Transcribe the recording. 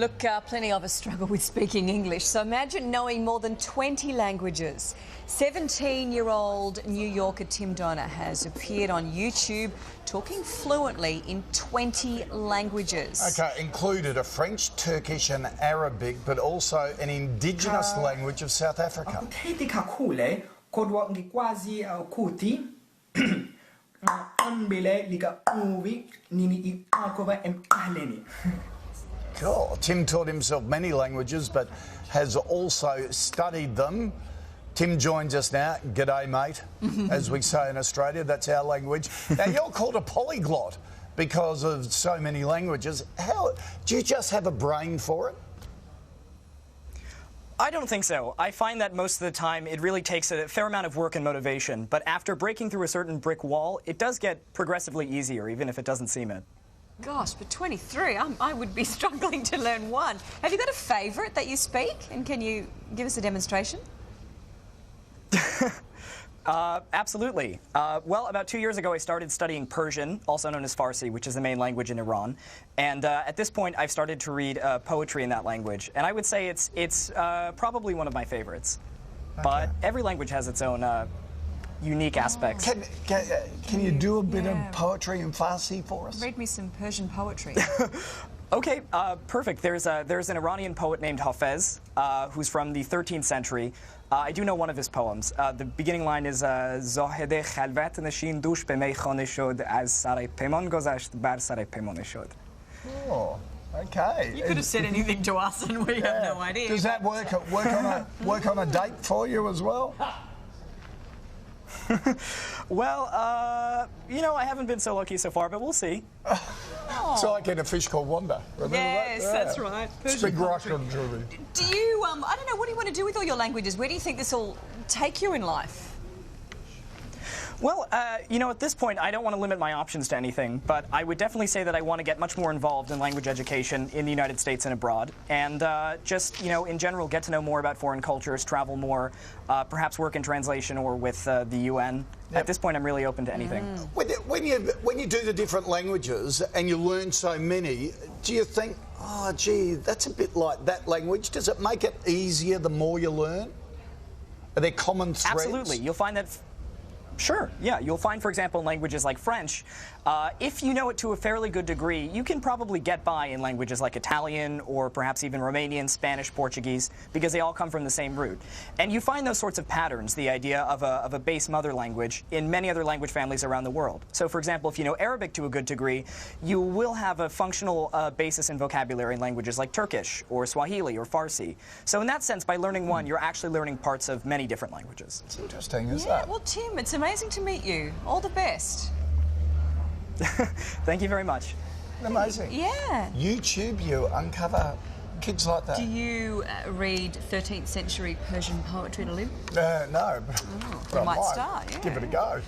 Look, plenty of us struggle with speaking English, so imagine knowing more than 20 languages. 17-year-old New Yorker Tim Donner has appeared on YouTube talking fluently in 20 languages. OK, included a French, Turkish and Arabic, but also an indigenous language of South Africa. Cool. Tim taught himself many languages, but has also studied them. Tim joins us now. G'day, mate, as we say in Australia. That's our language. Now, you're called a polyglot because of so many languages. Do you just have a brain for it? I don't think so. I find that most of the time it really takes a fair amount of work and motivation. But after breaking through a certain brick wall, it does get progressively easier, even if it doesn't seem it. Gosh, but 23, I would be struggling to learn one. Have you got a favourite that you speak? And can you give us a demonstration? Absolutely. Well, about 2 years ago, I started studying Persian, also known as Farsi, which is the main language in Iran. And at this point, I've started to read poetry in that language. And I would say it's probably one of my favorites. Okay. But every language has its own unique aspects. Can you do a bit of poetry in Farsi for us? Read me some Persian poetry. Okay, perfect. There's an Iranian poet named Hafez, who's from the 13th century. I do know one of his poems. The beginning line is Zahede khalvat nashin dush be meykhane shod az saray peyman gozasht bar saray peymane shod. Oh, okay. You could have said anything to us and we have no idea. Does that work on a date for you as well? Well, you know, I haven't been so lucky so far, but we'll see. It's like in A Fish Called Wanda. Remember yes, that? Yeah. that's right. Speak Russian to me. Do you, I don't know, what do you want to do with all your languages? Where do you think this will take you in life? Well, you know, at this point, I don't want to limit my options to anything, but I would definitely say that I want to get much more involved in language education in the United States and abroad, and just, you know, in general, get to know more about foreign cultures, travel more, perhaps work in translation or with the UN. Yep. At this point, I'm really open to anything. When you do the different languages and you learn so many, do you think, oh, gee, that's a bit like that language? Does it make it easier the more you learn? Are there common threads? Absolutely. You'll find that... Sure, yeah. You'll find, for example, in languages like French, if you know it to a fairly good degree, you can probably get by in languages like Italian or perhaps even Romanian, Spanish, Portuguese, because they all come from the same root. And you find those sorts of patterns, the idea of a base mother language, in many other language families around the world. So, for example, if you know Arabic to a good degree, you will have a functional basis in vocabulary in languages like Turkish or Swahili or Farsi. So in that sense, by learning one, you're actually learning parts of many different languages. It's interesting, isn't it? Yeah, well, Tim, it's amazing to meet you. All the best. Thank you very much. Amazing. Yeah. YouTube, you uncover kids like that. Do you read 13th century Persian poetry to live? No. Oh, you might start, yeah. Give it a go.